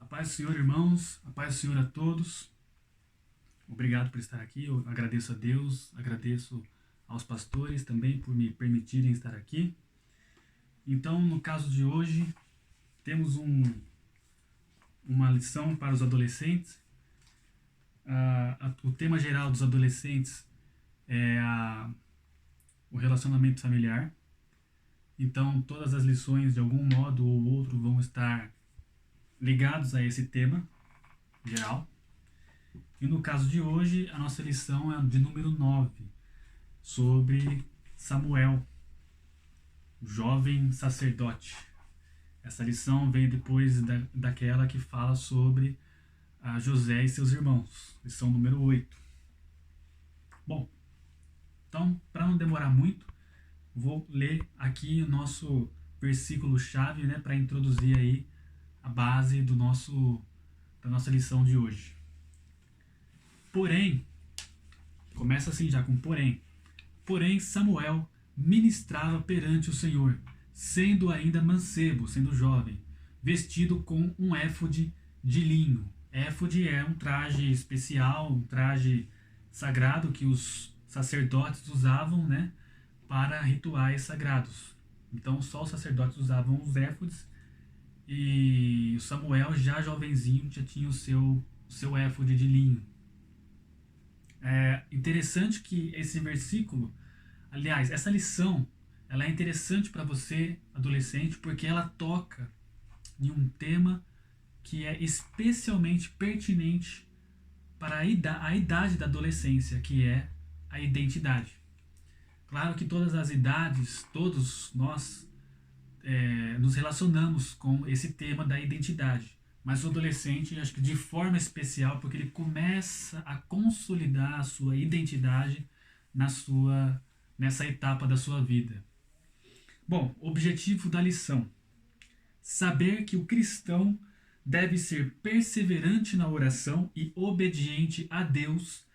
paz do Senhor, irmãos, a paz do Senhor a todos. Obrigado por estar aqui. Eu agradeço a Deus, agradeço aos pastores também por me permitirem estar aqui. Então, no caso de hoje, temos uma lição para os adolescentes. O tema geral dos adolescentes é o relacionamento familiar. Então, todas as lições, de algum modo ou outro, vão estar ligados a esse tema geral. E no caso de hoje, a nossa lição é de número 9, sobre Samuel, o jovem sacerdote. Essa lição veio depois daquela que fala sobre José e seus irmãos, lição número 8. Bom, então, para não demorar muito, vou ler aqui o nosso versículo-chave, né, para introduzir aí a base da nossa lição de hoje. Porém, começa assim já com porém. Porém, Samuel ministrava perante o Senhor, sendo ainda mancebo, sendo jovem, vestido com um éfode de linho. Éfode é um traje especial, um traje sagrado que os sacerdotes usavam, né, para rituais sagrados. Então, só os sacerdotes usavam os éfodes, e o Samuel, já jovenzinho, já tinha o seu éfode de linho. É interessante que esse versículo, aliás, essa lição, ela é interessante para você, adolescente, porque ela toca em um tema que é especialmente pertinente para a idade da adolescência, que é a identidade. Claro que todas as idades, todos nós nos relacionamos com esse tema da identidade. Mas o adolescente, acho que de forma especial, porque ele começa a consolidar a sua identidade nessa etapa da sua vida. Bom, objetivo da lição: saber que o cristão deve ser perseverante na oração e obediente a Deus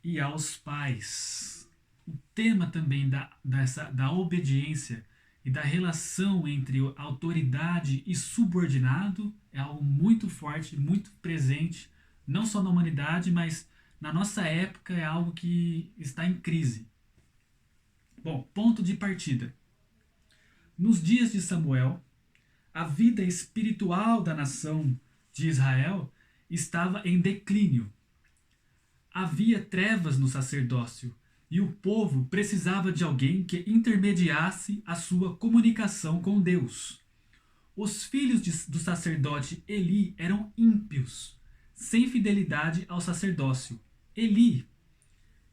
e aos pais. O tema também da obediência e da relação entre autoridade e subordinado é algo muito forte, muito presente, não só na humanidade, mas na nossa época é algo que está em crise. Bom, ponto de partida. Nos dias de Samuel, a vida espiritual da nação de Israel estava em declínio. Havia trevas no sacerdócio, e o povo precisava de alguém que intermediasse a sua comunicação com Deus. Os filhos do sacerdote Eli eram ímpios, sem fidelidade ao sacerdócio. Eli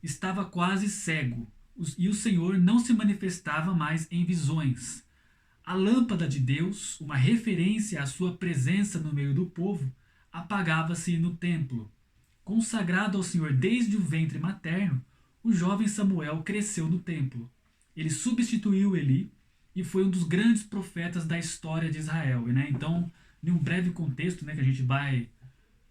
estava quase cego, e o Senhor não se manifestava mais em visões. A lâmpada de Deus, uma referência à sua presença no meio do povo, apagava-se no templo. Consagrado ao Senhor desde o ventre materno, o jovem Samuel cresceu no templo. Ele substituiu Eli e foi um dos grandes profetas da história de Israel. Né? Então, em um breve contexto, né, que a gente vai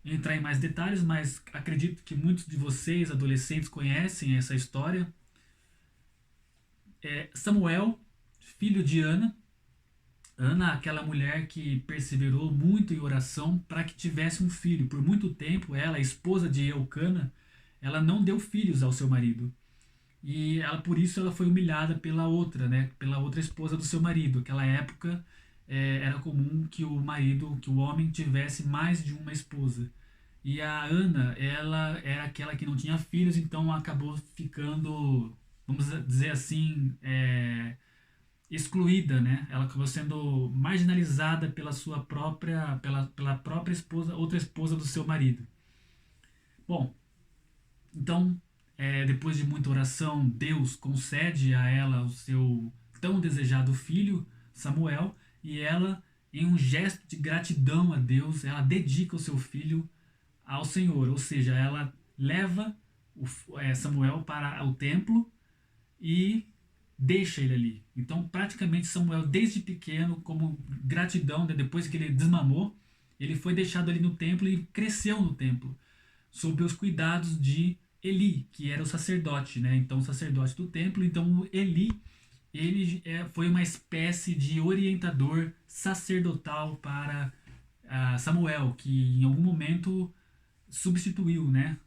entrar em mais detalhes, mas acredito que muitos de vocês, adolescentes, conhecem essa história. Samuel, filho de Ana, aquela mulher que perseverou muito em oração para que tivesse um filho. Por muito tempo, ela, a esposa de Eucana, ela não deu filhos ao seu marido. E por isso ela foi humilhada pela outra, né? Pela outra esposa do seu marido. Naquela época era comum que o homem tivesse mais de uma esposa. E a Ana, ela era aquela que não tinha filhos, então acabou ficando, vamos dizer assim, excluída, né? Ela acabou sendo marginalizada pela própria esposa, outra esposa do seu marido. Bom, então, depois de muita oração, Deus concede a ela o seu tão desejado filho, Samuel, e ela, em um gesto de gratidão a Deus, ela dedica o seu filho ao Senhor, ou seja, ela leva Samuel para o templo e deixa ele ali. Então, praticamente, Samuel, desde pequeno, como gratidão, depois que ele desmamou, ele foi deixado ali no templo e cresceu no templo, sob os cuidados de Eli, que era o sacerdote, né? Então, o sacerdote do templo. Então, Eli, ele foi uma espécie de orientador sacerdotal para Samuel, que em algum momento substituiu, né?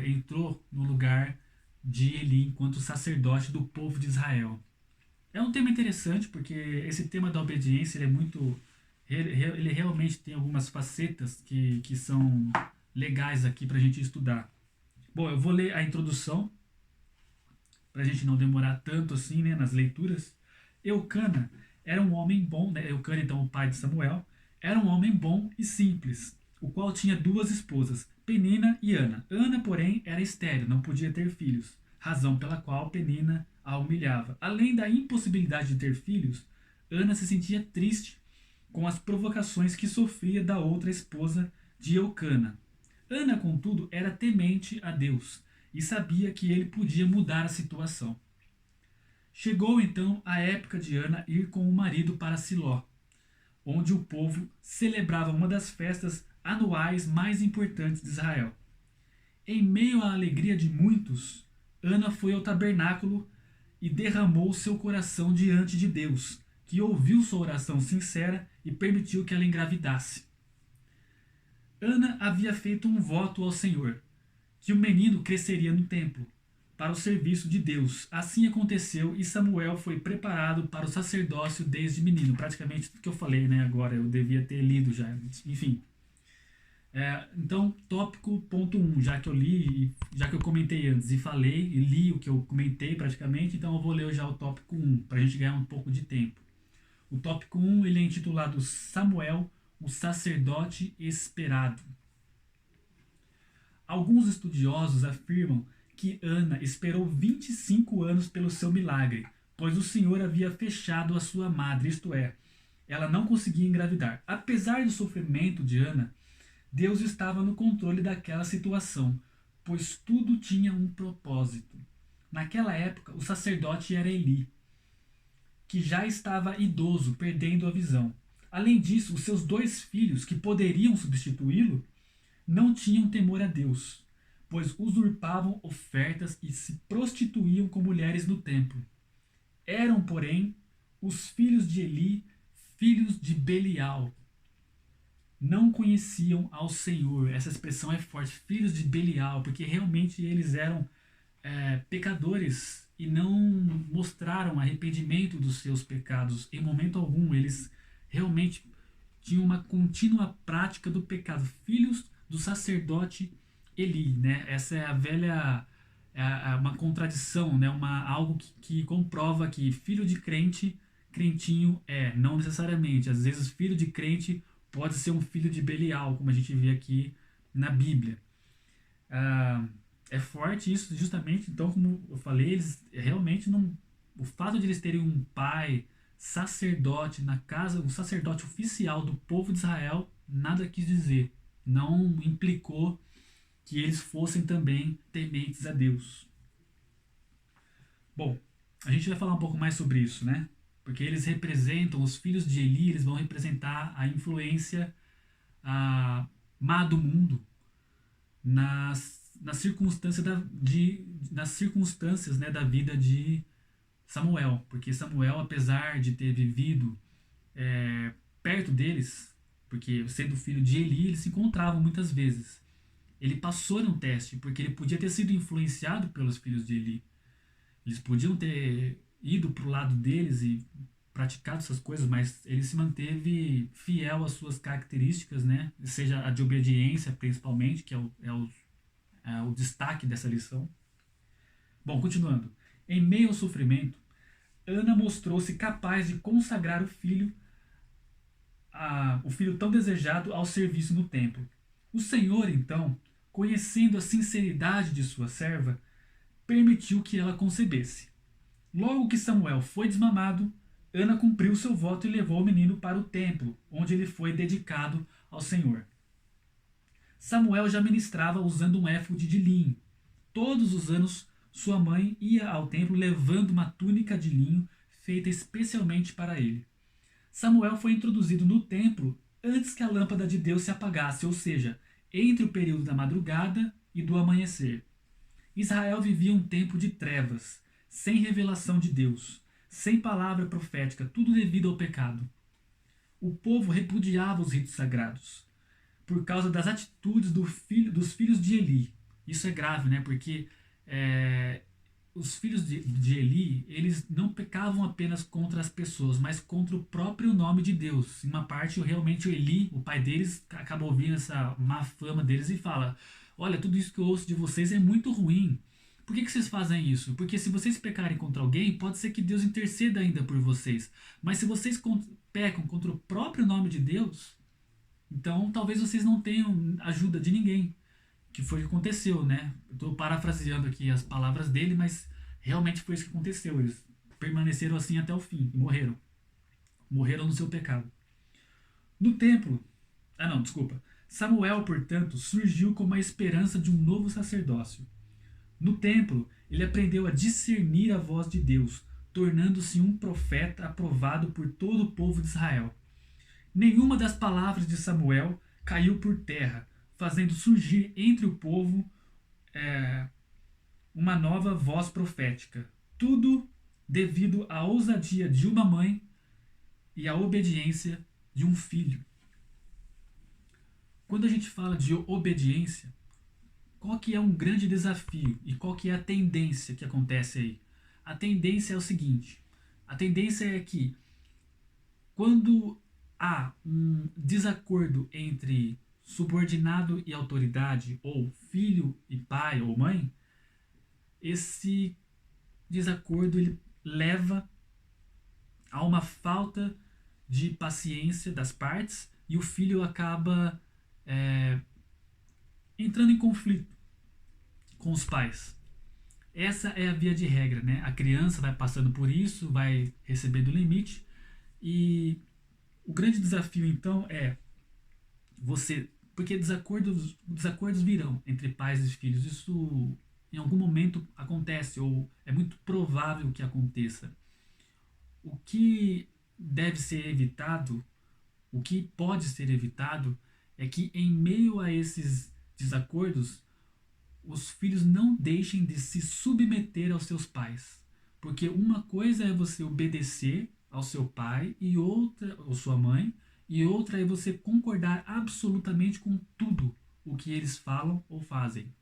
Entrou no lugar de Eli enquanto sacerdote do povo de Israel. É um tema interessante porque esse tema da obediência ele é muito. Ele realmente tem algumas facetas que são legais aqui para a gente estudar. Bom, eu vou ler a introdução para a gente não demorar tanto assim, né, nas leituras. Eucana era um homem bom, né? Eucana, então, o pai de Samuel, era um homem bom e simples, o qual tinha duas esposas, Penina e Ana. Ana, porém, era estéril, não podia ter filhos, razão pela qual Penina a humilhava. Além da impossibilidade de ter filhos, Ana se sentia triste com as provocações que sofria da outra esposa de Eucana. Ana, contudo, era temente a Deus e sabia que ele podia mudar a situação. Chegou então a época de Ana ir com o marido para Siló, onde o povo celebrava uma das festas anuais mais importantes de Israel. Em meio à alegria de muitos, Ana foi ao tabernáculo e derramou seu coração diante de Deus, que ouviu sua oração sincera e permitiu que ela engravidasse. Ana havia feito um voto ao Senhor, que o menino cresceria no templo, para o serviço de Deus. Assim aconteceu e Samuel foi preparado para o sacerdócio desde menino. Praticamente tudo que eu falei, né? Agora eu devia ter lido já. Enfim. Então, tópico ponto 1, já que eu li, já que eu comentei antes e falei e li o que eu comentei praticamente, então eu vou ler já o tópico 1, para a gente ganhar um pouco de tempo. O tópico 1 ele é intitulado Samuel, o sacerdote esperado. Alguns estudiosos afirmam que Ana esperou 25 anos pelo seu milagre, pois o Senhor havia fechado a sua madre, isto é, ela não conseguia engravidar. Apesar do sofrimento de Ana, Deus estava no controle daquela situação, pois tudo tinha um propósito. Naquela época, o sacerdote era Eli, que já estava idoso, perdendo a visão. Além disso, os seus dois filhos, que poderiam substituí-lo, não tinham temor a Deus, pois usurpavam ofertas e se prostituíam com mulheres no templo. Eram, porém, os filhos de Eli, filhos de Belial. Não conheciam ao Senhor. Essa expressão é forte, filhos de Belial, porque realmente eles eram pecadores e não mostraram arrependimento dos seus pecados em momento algum. Eles realmente tinham uma contínua prática do pecado. Filhos do sacerdote Eli, né? Essa é a velha uma contradição, né? Algo que comprova que filho de crente, crentinho não necessariamente. Às vezes filho de crente pode ser um filho de Belial, como a gente vê aqui na Bíblia. É forte isso, justamente, então, como eu falei, eles realmente não. O fato de eles terem um pai sacerdote na casa, um sacerdote oficial do povo de Israel, nada quis dizer. Não implicou que eles fossem também tementes a Deus. Bom, a gente vai falar um pouco mais sobre isso, né? Porque eles representam, os filhos de Eli, eles vão representar a influência má do mundo nas circunstâncias, né, da vida de Samuel. Porque Samuel, apesar de ter vivido perto deles, porque sendo filho de Eli, eles se encontravam muitas vezes. Ele passou num teste, porque ele podia ter sido influenciado pelos filhos de Eli. Eles podiam ter ido para o lado deles e praticado essas coisas, mas ele se manteve fiel às suas características, né? Seja a de obediência, principalmente, que é o destaque dessa lição. Bom, continuando. Em meio ao sofrimento, Ana mostrou-se capaz de consagrar o filho tão desejado ao serviço no templo. O Senhor, então, conhecendo a sinceridade de sua serva, permitiu que ela concebesse. Logo que Samuel foi desmamado, Ana cumpriu seu voto e levou o menino para o templo, onde ele foi dedicado ao Senhor. Samuel já ministrava usando um éfode de linho. Todos os anos, sua mãe ia ao templo levando uma túnica de linho feita especialmente para ele. Samuel foi introduzido no templo antes que a lâmpada de Deus se apagasse, ou seja, entre o período da madrugada e do amanhecer. Israel vivia um tempo de trevas, sem revelação de Deus, sem palavra profética, tudo devido ao pecado. O povo repudiava os ritos sagrados por causa das atitudes dos filhos de Eli. Isso é grave, né? Porque é, os filhos de Eli, eles não pecavam apenas contra as pessoas, mas contra o próprio nome de Deus. Em uma parte, realmente, o Eli, o pai deles, acaba ouvindo essa má fama deles e fala: olha, tudo isso que eu ouço de vocês é muito ruim. Por que vocês fazem isso? Porque se vocês pecarem contra alguém, pode ser que Deus interceda ainda por vocês. Mas se vocês pecam contra o próprio nome de Deus, então talvez vocês não tenham ajuda de ninguém, que foi o que aconteceu, né? Estou parafraseando aqui as palavras dele, mas realmente foi isso que aconteceu. Eles permaneceram assim até o fim e morreram. Morreram no seu pecado. No templo, não, desculpa. Samuel, portanto, surgiu como a esperança de um novo sacerdócio. No templo, ele aprendeu a discernir a voz de Deus, tornando-se um profeta aprovado por todo o povo de Israel. Nenhuma das palavras de Samuel caiu por terra, fazendo surgir entre o povo uma nova voz profética. Tudo devido à ousadia de uma mãe e à obediência de um filho. Quando a gente fala de obediência, qual que é um grande desafio e qual que é a tendência que acontece aí? A tendência é o seguinte: a tendência é que quando há um desacordo entre subordinado e autoridade, ou filho e pai ou mãe, esse desacordo ele leva a uma falta de paciência das partes e o filho acaba entrando em conflito com os pais. Essa é a via de regra, né? A criança vai passando por isso, vai recebendo limite e o grande desafio então é você, porque desacordos virão entre pais e filhos, isso em algum momento acontece ou é muito provável que aconteça. O que deve ser evitado, o que pode ser evitado, é que em meio a esses desacordos, os filhos não deixem de se submeter aos seus pais. Porque uma coisa é você obedecer ao seu pai e outra, ou sua mãe, e outra é você concordar absolutamente com tudo o que eles falam ou fazem.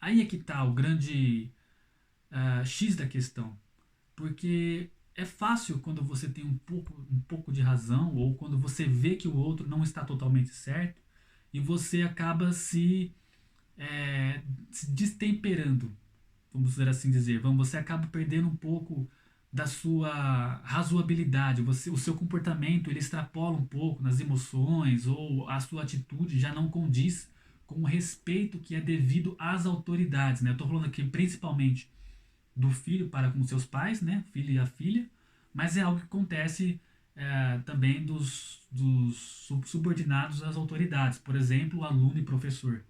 Aí é que está o grande X da questão. Porque é fácil quando você tem um pouco de razão ou quando você vê que o outro não está totalmente certo e você acaba se destemperando, vamos dizer assim dizer. Você acaba perdendo um pouco da sua razoabilidade, o seu comportamento ele extrapola um pouco nas emoções ou a sua atitude já não condiz com o respeito que é devido às autoridades, né? Eu estou falando aqui principalmente do filho para com seus pais, né? Filho e a filha, mas é algo que acontece também dos subordinados às autoridades, por exemplo, aluno e professor.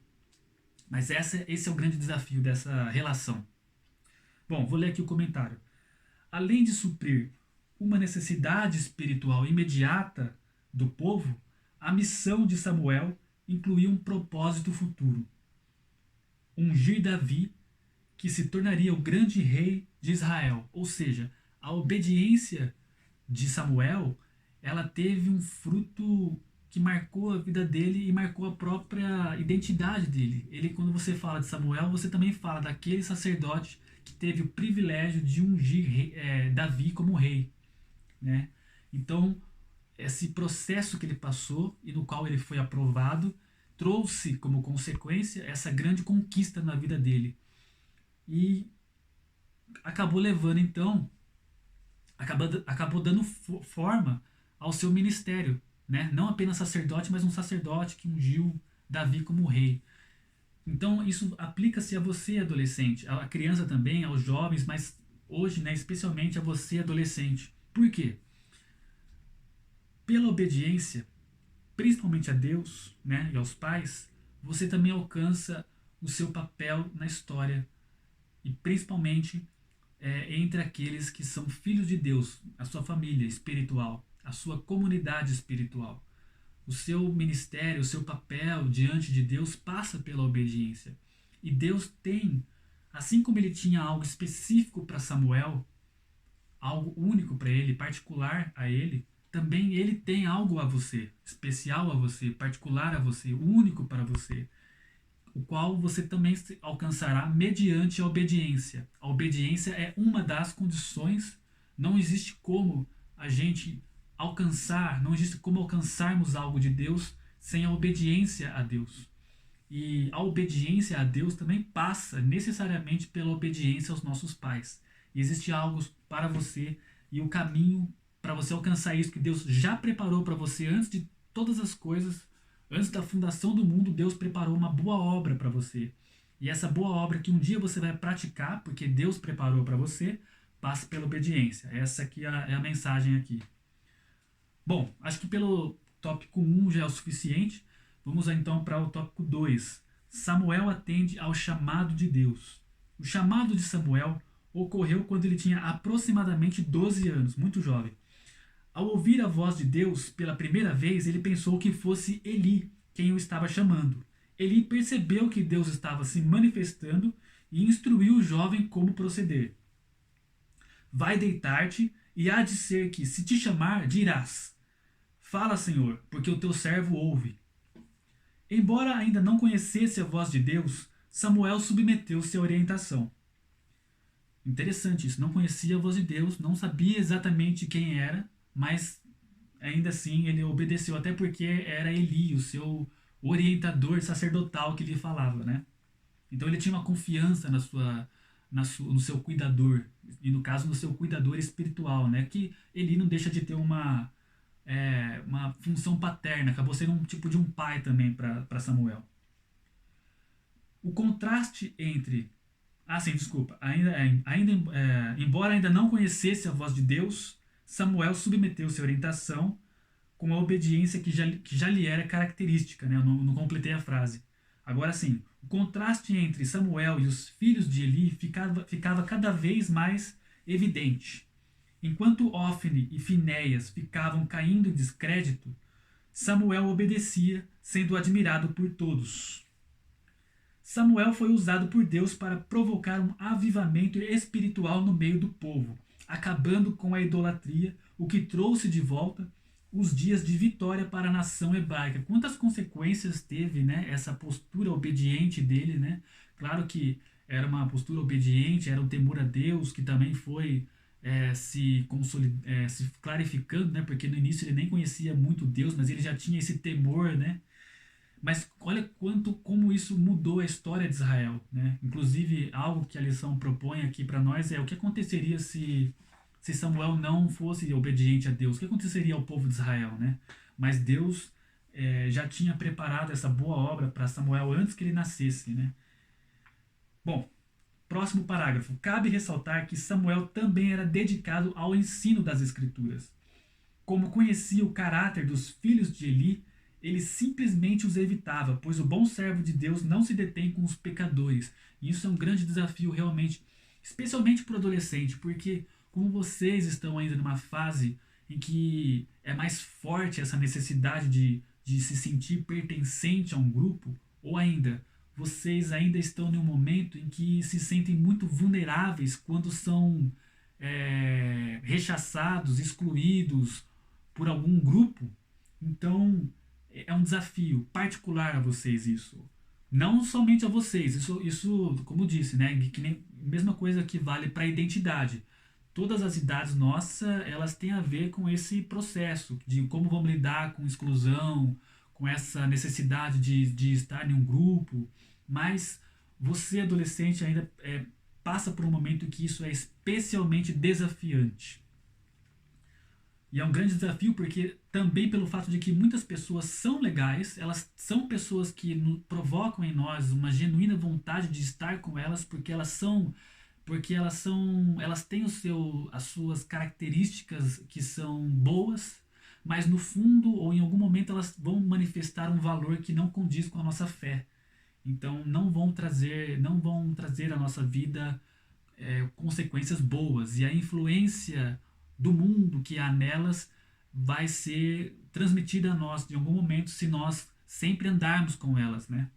Mas esse é o grande desafio dessa relação. Bom, vou ler aqui o comentário. Além de suprir uma necessidade espiritual imediata do povo, a missão de Samuel incluía um propósito futuro: ungir Davi, que se tornaria o grande rei de Israel. Ou seja, a obediência de Samuel, ela teve um fruto que marcou a vida dele e marcou a própria identidade dele. Ele, quando você fala de Samuel, você também fala daquele sacerdote que teve o privilégio de ungir Davi como rei, né? Então, esse processo que ele passou e no qual ele foi aprovado trouxe como consequência essa grande conquista na vida dele. E acabou levando então, acabou dando forma ao seu ministério, né? Não apenas sacerdote, mas um sacerdote que ungiu Davi como rei. Então isso aplica-se a você, adolescente, a criança também, aos jovens, mas hoje, né, especialmente a você, adolescente. Por quê? Pela obediência, principalmente a Deus, né, e aos pais, você também alcança o seu papel na história e principalmente entre aqueles que são filhos de Deus, a sua família espiritual, a sua comunidade espiritual. O seu ministério, o seu papel diante de Deus passa pela obediência. E Deus tem, assim como ele tinha algo específico para Samuel, algo único para ele, particular a ele, também ele tem algo a você, especial a você, particular a você, único para você, o qual você também alcançará mediante a obediência. A obediência é uma das condições, não existe como a gente alcançar, não existe como alcançarmos algo de Deus sem a obediência a Deus. E a obediência a Deus também passa necessariamente pela obediência aos nossos pais. E existe algo para você e o caminho para você alcançar isso que Deus já preparou para você antes de todas as coisas, antes da fundação do mundo. Deus preparou uma boa obra para você. E essa boa obra que um dia você vai praticar, porque Deus preparou para você, passa pela obediência. Essa aqui é a mensagem aqui. Bom, acho que pelo tópico 1 já é o suficiente. Vamos então para o tópico 2. Samuel atende ao chamado de Deus. O chamado de Samuel ocorreu quando ele tinha aproximadamente 12 anos, muito jovem. Ao ouvir a voz de Deus pela primeira vez, ele pensou que fosse Eli quem o estava chamando. Eli percebeu que Deus estava se manifestando e instruiu o jovem como proceder. Vai deitar-te, e há de ser que, se te chamar, dirás: Fala, Senhor, porque o teu servo ouve. Embora ainda não conhecesse a voz de Deus, Samuel submeteu-se à orientação. Interessante isso, não conhecia a voz de Deus, não sabia exatamente quem era, mas ainda assim ele obedeceu, até porque era Eli, o seu orientador sacerdotal que lhe falava, né? Então ele tinha uma confiança no seu cuidador, e no caso no seu cuidador espiritual, né? Que Eli não deixa de ter uma função paterna, acabou sendo um tipo de um pai também para Samuel. O contraste entre... embora ainda não conhecesse a voz de Deus, Samuel submeteu-se à orientação com a obediência que já lhe era característica, né? Eu não completei a frase. Agora sim, o contraste entre Samuel e os filhos de Eli ficava cada vez mais evidente. Enquanto Ofni e Finéias ficavam caindo em descrédito, Samuel obedecia, sendo admirado por todos. Samuel foi usado por Deus para provocar um avivamento espiritual no meio do povo, acabando com a idolatria, o que trouxe de volta os dias de vitória para a nação hebraica. Quantas consequências teve, né, essa postura obediente dele, né? Claro que era uma postura obediente, era um temor a Deus, que também foi se clarificando, né? Porque no início ele nem conhecia muito Deus, mas ele já tinha esse temor, né? Mas olha como isso mudou a história de Israel, né? Inclusive, algo que a lição propõe aqui para nós é o que aconteceria se Samuel não fosse obediente a Deus. O que aconteceria ao povo de Israel, né? Mas Deus já tinha preparado essa boa obra para Samuel antes que ele nascesse, né? Bom, próximo parágrafo. Cabe ressaltar que Samuel também era dedicado ao ensino das Escrituras. Como conhecia o caráter dos filhos de Eli, ele simplesmente os evitava, pois o bom servo de Deus não se detém com os pecadores. E isso é um grande desafio realmente, especialmente para o adolescente, porque como vocês estão ainda numa fase em que é mais forte essa necessidade de se sentir pertencente a um grupo, ou ainda, vocês ainda estão em um momento em que se sentem muito vulneráveis quando são rechaçados, excluídos por algum grupo. Então, é um desafio particular a vocês isso. Não somente a vocês, isso como disse, né? Que nem, mesma coisa que vale para a identidade. Todas as idades nossas, elas têm a ver com esse processo de como vamos lidar com exclusão, com essa necessidade de estar em um grupo. Mas você, adolescente, ainda passa por um momento em que isso é especialmente desafiante. E é um grande desafio porque também pelo fato de que muitas pessoas são legais, elas são pessoas que provocam em nós uma genuína vontade de estar com elas elas têm as suas características que são boas, mas no fundo ou em algum momento elas vão manifestar um valor que não condiz com a nossa fé. Então não vão trazer à nossa vida consequências boas, e a influência do mundo que há nelas vai ser transmitida a nós de algum momento se nós sempre andarmos com elas, né?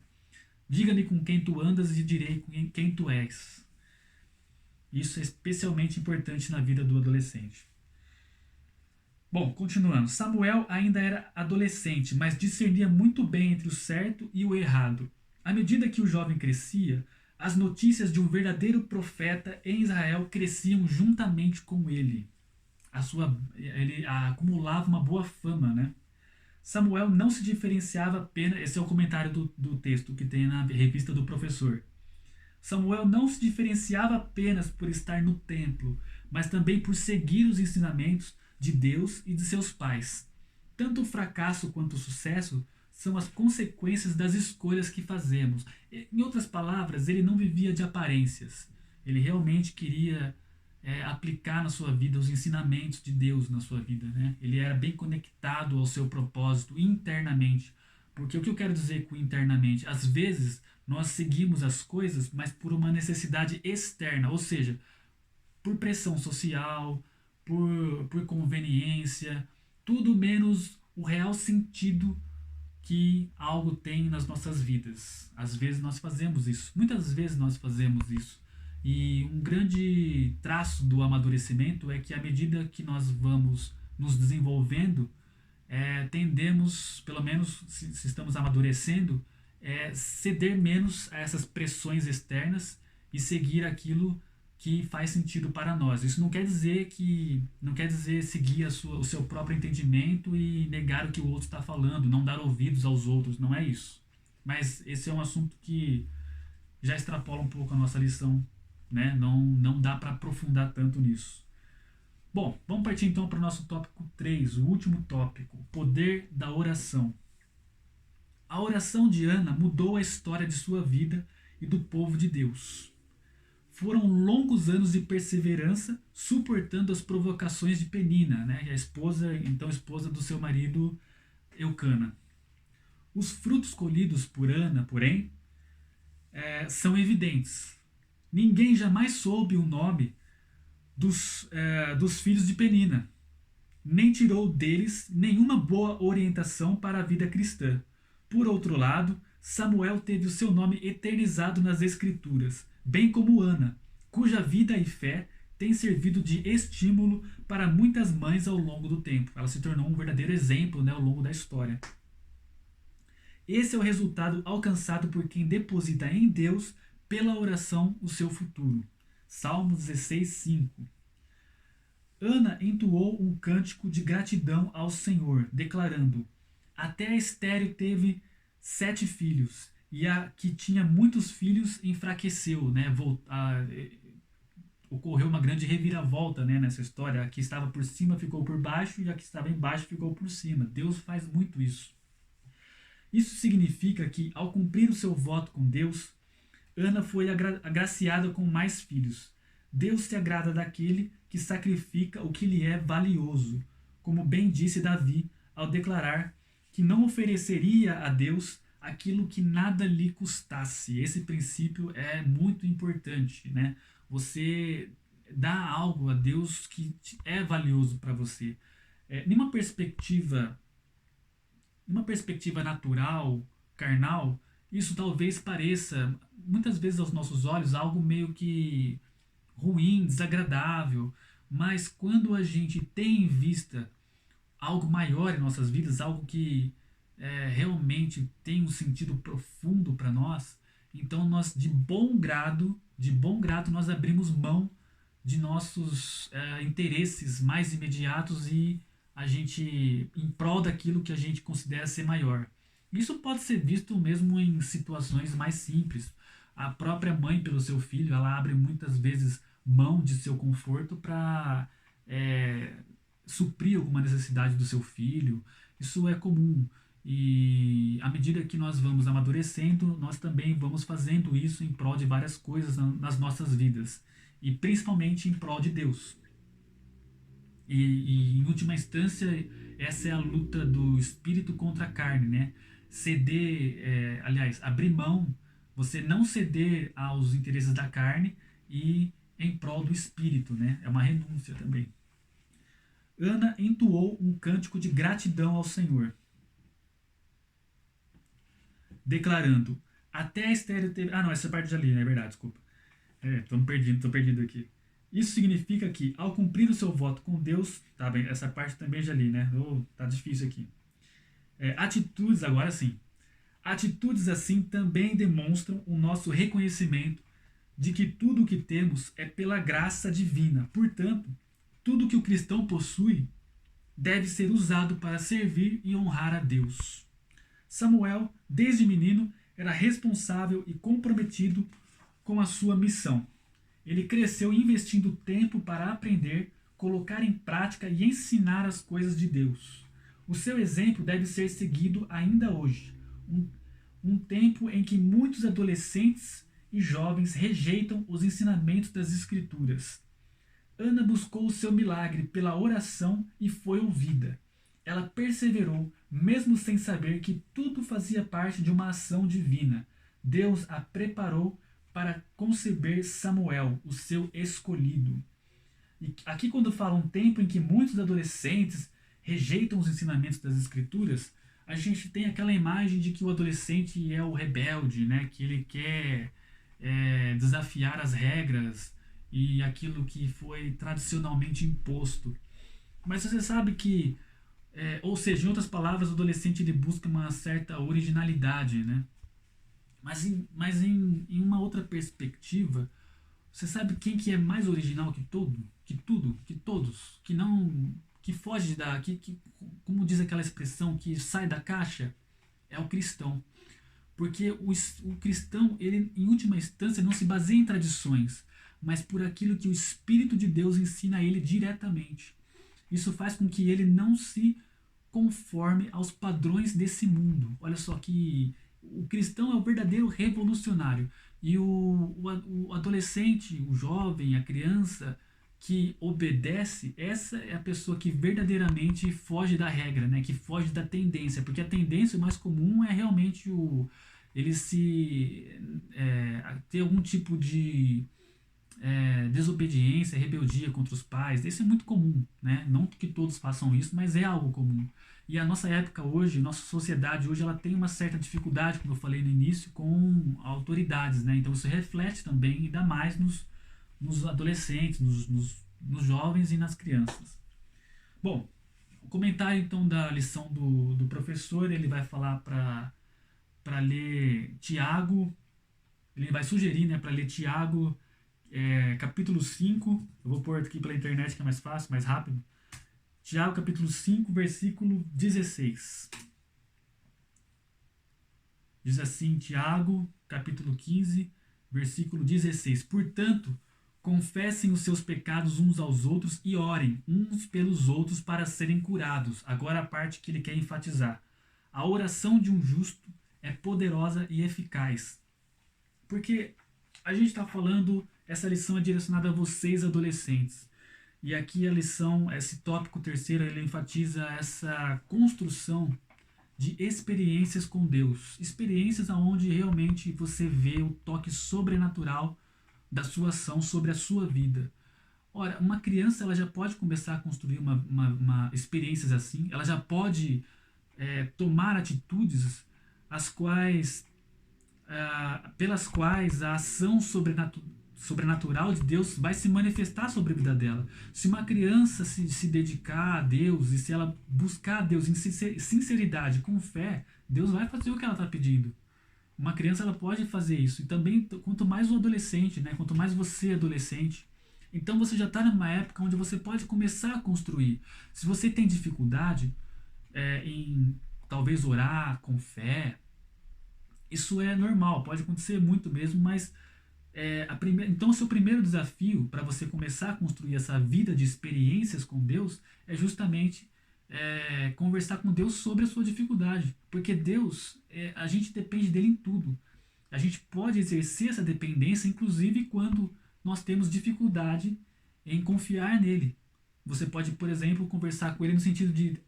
Diga-me com quem tu andas e direi com quem tu és. Isso é especialmente importante na vida do adolescente. Bom, continuando. Samuel ainda era adolescente, mas discernia muito bem entre o certo e o errado. À medida que o jovem crescia, as notícias de um verdadeiro profeta em Israel cresciam juntamente com ele. Ele acumulava uma boa fama, né? Samuel não se diferenciava apenas. Esse é o comentário do texto que tem na revista do professor. Samuel não se diferenciava apenas por estar no templo, mas também por seguir os ensinamentos de Deus e de seus pais. Tanto o fracasso quanto o sucesso são as consequências das escolhas que fazemos. Em outras palavras, ele não vivia de aparências. Ele realmente queria aplicar na sua vida os ensinamentos de Deus na sua vida, né? Ele era bem conectado ao seu propósito internamente. Porque o que eu quero dizer com internamente? Às vezes nós seguimos as coisas, mas por uma necessidade externa, ou seja, por pressão social, por conveniência, tudo menos o real sentido que algo tem nas nossas vidas. Às vezes nós fazemos isso, muitas vezes nós fazemos isso. E um grande traço do amadurecimento é que à medida que nós vamos nos desenvolvendo, tendemos, pelo menos se estamos amadurecendo, ceder menos a essas pressões externas e seguir aquilo que faz sentido para nós. Isso não quer dizer seguir o seu próprio entendimento e negar o que o outro está falando, não dar ouvidos aos outros, não é isso. Mas esse é um assunto que já extrapola um pouco a nossa lição, né? Não dá para aprofundar tanto nisso. Bom, vamos partir então para o nosso tópico 3, o último tópico, o poder da oração. A oração de Ana mudou a história de sua vida e do povo de Deus. Foram longos anos de perseverança, suportando as provocações de Penina, né, a esposa do seu marido Eucana. Os frutos colhidos por Ana, porém, são evidentes. Ninguém jamais soube o nome dos filhos de Penina, nem tirou deles nenhuma boa orientação para a vida cristã. Por outro lado, Samuel teve o seu nome eternizado nas Escrituras, bem como Ana, cuja vida e fé tem servido de estímulo para muitas mães ao longo do tempo. Ela se tornou um verdadeiro exemplo, né, ao longo da história. Esse é o resultado alcançado por quem deposita em Deus, pela oração, o seu futuro. Salmo 16, 5. Ana entoou um cântico de gratidão ao Senhor, declarando: Até a estéril teve 7 filhos, e a que tinha muitos filhos enfraqueceu, né? Ocorreu uma grande reviravolta, né, nessa história. A que estava por cima ficou por baixo, e a que estava embaixo ficou por cima. Deus faz muito isso. Isso significa que, ao cumprir o seu voto com Deus, Ana foi agraciada com mais filhos. Deus se agrada daquele que sacrifica o que lhe é valioso, como bem disse Davi ao declarar que não ofereceria a Deus aquilo que nada lhe custasse. Esse princípio é muito importante, né? Você dá algo a Deus que é valioso para você. Numa perspectiva natural, carnal, isso talvez pareça, muitas vezes aos nossos olhos, algo meio que ruim, desagradável, mas quando a gente tem em vista algo maior em nossas vidas, algo que realmente tem um sentido profundo para nós, então nós de bom grado nós abrimos mão de nossos interesses mais imediatos e a gente em prol daquilo que a gente considera ser maior. Isso pode ser visto mesmo em situações mais simples. A própria mãe pelo seu filho, ela abre muitas vezes mão de seu conforto para suprir alguma necessidade do seu filho. Isso é comum. E à medida que nós vamos amadurecendo, nós também vamos fazendo isso em prol de várias coisas nas nossas vidas. E principalmente em prol de Deus. Em última instância, essa é a luta do espírito contra a carne, né? Abrir mão, você não ceder aos interesses da carne e em prol do espírito, né? É uma renúncia também. Ana entoou um cântico de gratidão ao Senhor, declarando: Até a estéril teve. Ah, não, essa parte já li, né? É verdade, desculpa. Tô perdido aqui. Isso significa que, ao cumprir o seu voto com Deus, tá bem, essa parte também já li, né? Tá difícil aqui. Atitudes, agora sim. Atitudes assim também demonstram o nosso reconhecimento de que tudo o que temos é pela graça divina. Portanto, tudo que o cristão possui deve ser usado para servir e honrar a Deus. Samuel, desde menino, era responsável e comprometido com a sua missão. Ele cresceu investindo tempo para aprender, colocar em prática e ensinar as coisas de Deus. O seu exemplo deve ser seguido ainda hoje. Um tempo em que muitos adolescentes e jovens rejeitam os ensinamentos das Escrituras. Ana buscou o seu milagre pela oração e foi ouvida. Ela perseverou, mesmo sem saber que tudo fazia parte de uma ação divina. Deus a preparou para conceber Samuel, o seu escolhido. E aqui, quando fala um tempo em que muitos adolescentes rejeitam os ensinamentos das Escrituras, a gente tem aquela imagem de que o adolescente é o rebelde, né? Que ele quer desafiar as regras e aquilo que foi tradicionalmente imposto. Mas você sabe que, ou seja, em outras palavras, o adolescente ele busca uma certa originalidade, né? Mas em uma outra perspectiva, você sabe quem que é mais original que todo, que tudo, que todos, que não, que foge da, como diz aquela expressão, que sai da caixa, é o cristão. Porque o cristão, ele em última instância não se baseia em tradições, mas por aquilo que o Espírito de Deus ensina a ele diretamente. Isso faz com que ele não se conforme aos padrões desse mundo. Olha só que o cristão é o verdadeiro revolucionário. E o adolescente, o jovem, a criança que obedece, essa é a pessoa que verdadeiramente foge da regra, né? Que foge da tendência. Porque a tendência mais comum é realmente ele ter algum tipo de desobediência, rebeldia contra os pais. Isso é muito comum, né? Não que todos façam isso, mas é algo comum. E a nossa época hoje, nossa sociedade hoje, ela tem uma certa dificuldade, como eu falei no início, com autoridades, né? Então isso reflete também, ainda mais nos adolescentes, nos jovens e nas crianças. Bom, o comentário então da lição do professor, ele vai falar para ler Tiago, ele vai sugerir, né, para ler Tiago, capítulo 5. Eu vou pôr aqui pela internet que é mais fácil, mais rápido. Tiago, capítulo 5, versículo 16. Diz assim, Tiago, capítulo 15, versículo 16. Portanto, confessem os seus pecados uns aos outros e orem uns pelos outros para serem curados. Agora a parte que ele quer enfatizar. A oração de um justo é poderosa e eficaz. Porque a gente está falando, essa lição é direcionada a vocês adolescentes. E aqui a lição, esse tópico terceiro, ele enfatiza essa construção de experiências com Deus. Experiências onde realmente você vê o toque sobrenatural da sua ação sobre a sua vida. Ora, uma criança ela já pode começar a construir experiências assim, ela já pode tomar atitudes as quais, pelas quais a ação sobrenatural de Deus vai se manifestar sobre a vida dela. Se uma criança se dedicar a Deus e se ela buscar a Deus em sinceridade, com fé, Deus vai fazer o que ela está pedindo. Uma criança ela pode fazer isso. E também, quanto mais o adolescente, né? Quanto mais você é adolescente, então você já está numa época onde você pode começar a construir. Se você tem dificuldade em talvez orar com fé, isso é normal, pode acontecer muito mesmo, mas então o seu primeiro desafio para você começar a construir essa vida de experiências com Deus é justamente conversar com Deus sobre a sua dificuldade, porque Deus, a gente depende dele em tudo. A gente pode exercer essa dependência, inclusive quando nós temos dificuldade em confiar nele. Você pode, por exemplo, conversar com ele no sentido de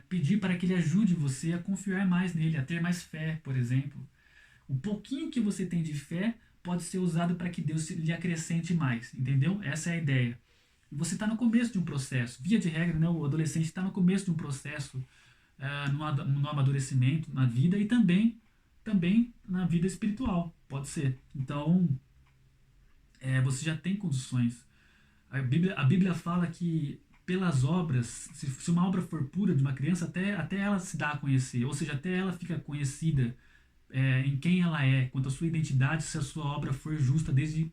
pedir para que ele ajude você a confiar mais nele, a ter mais fé, por exemplo. O pouquinho que você tem de fé pode ser usado para que Deus lhe acrescente mais, entendeu? Essa é a ideia. E você está no começo de um processo. Via de regra, né, o adolescente está no começo de um processo no amadurecimento, na vida e também na vida espiritual, pode ser. Então, você já tem condições. A Bíblia fala que pelas obras, se uma obra for pura de uma criança, até ela se dá a conhecer, ou seja, até ela fica conhecida em quem ela é, quanto à sua identidade, se a sua obra for justa desde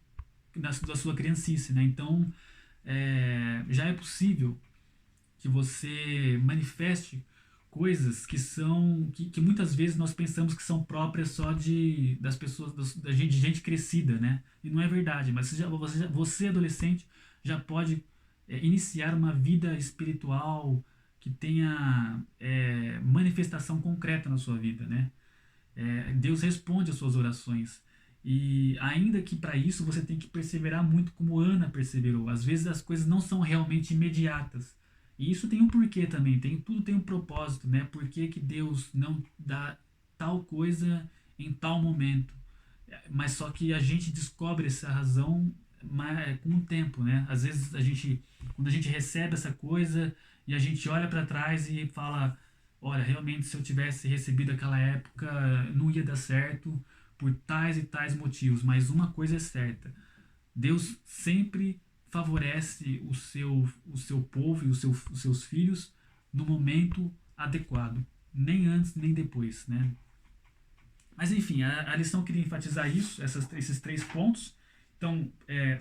da sua criancice, né? Então, já é possível que você manifeste coisas que muitas vezes nós pensamos que são próprias só das pessoas, de gente crescida, né? E não é verdade, mas você adolescente já pode iniciar uma vida espiritual que tenha manifestação concreta na sua vida, né? Deus responde às suas orações. E ainda que para isso você tem que perseverar muito como Ana perseverou. Às vezes as coisas não são realmente imediatas. E isso tem um porquê também, tudo tem um propósito, né? Por que que Deus não dá tal coisa em tal momento? Mas só que a gente descobre essa razão com o tempo, né? Às vezes quando a gente recebe essa coisa e a gente olha para trás e fala, olha, realmente se eu tivesse recebido aquela época não ia dar certo por tais e tais motivos. Mas uma coisa é certa, Deus sempre favorece o seu povo e os seus filhos no momento adequado, nem antes nem depois, né? Mas enfim, a lição queria enfatizar isso, esses 3 pontos. Então,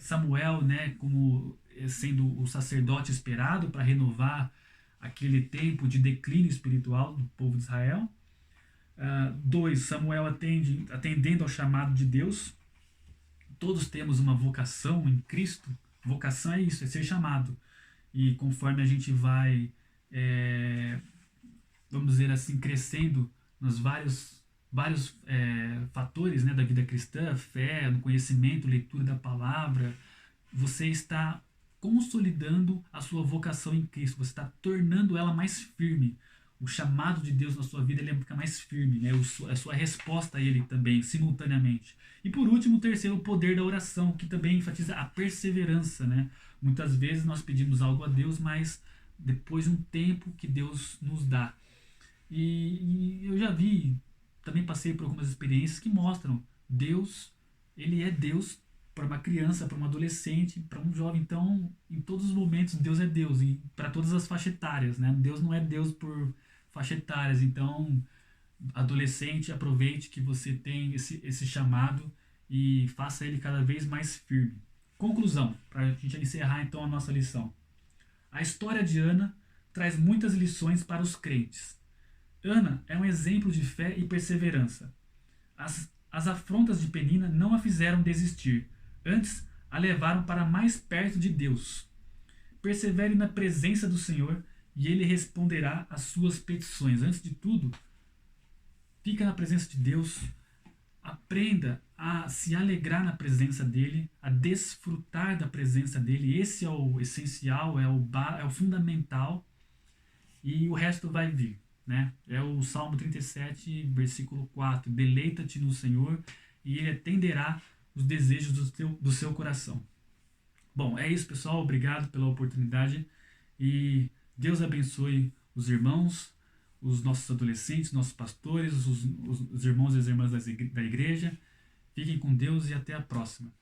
Samuel, né, como sendo o sacerdote esperado para renovar aquele tempo de declínio espiritual do povo de Israel. 2, Samuel atendendo ao chamado de Deus. Todos temos uma vocação em Cristo. Vocação é isso, é ser chamado. E conforme a gente vai, vamos dizer assim, crescendo nos vários fatores, né, da vida cristã, fé, no conhecimento, leitura da palavra, você está consolidando a sua vocação em Cristo, você está tornando ela mais firme. O chamado de Deus na sua vida ele fica mais firme, né? A sua resposta a ele também, simultaneamente. E por último, o terceiro, o poder da oração, que também enfatiza a perseverança, né? Muitas vezes nós pedimos algo a Deus, mas depois de um tempo que Deus nos dá. E eu já vi, também passei por algumas experiências que mostram Deus, ele é Deus para uma criança, para um adolescente, para um jovem. Então, em todos os momentos, Deus é Deus, e para todas as faixas etárias, né? Deus não é Deus por faixas etárias. Então, adolescente, aproveite que você tem esse chamado e faça ele cada vez mais firme. Conclusão, para a gente encerrar então a nossa lição. A história de Ana traz muitas lições para os crentes. Ana é um exemplo de fé e perseverança. As afrontas de Penina não a fizeram desistir, antes a levaram para mais perto de Deus. Persevere na presença do Senhor e Ele responderá às suas petições. Antes de tudo, fica na presença de Deus, aprenda a se alegrar na presença dEle, a desfrutar da presença dEle. Esse é o essencial, é o fundamental, e o resto vai vir. Né? É o Salmo 37, versículo 4. Deleita-te no Senhor e Ele atenderá os desejos do seu coração. Bom, é isso, pessoal. Obrigado pela oportunidade e Deus abençoe os irmãos, os nossos adolescentes, nossos pastores, os irmãos e as irmãs da igreja. Fiquem com Deus e até a próxima.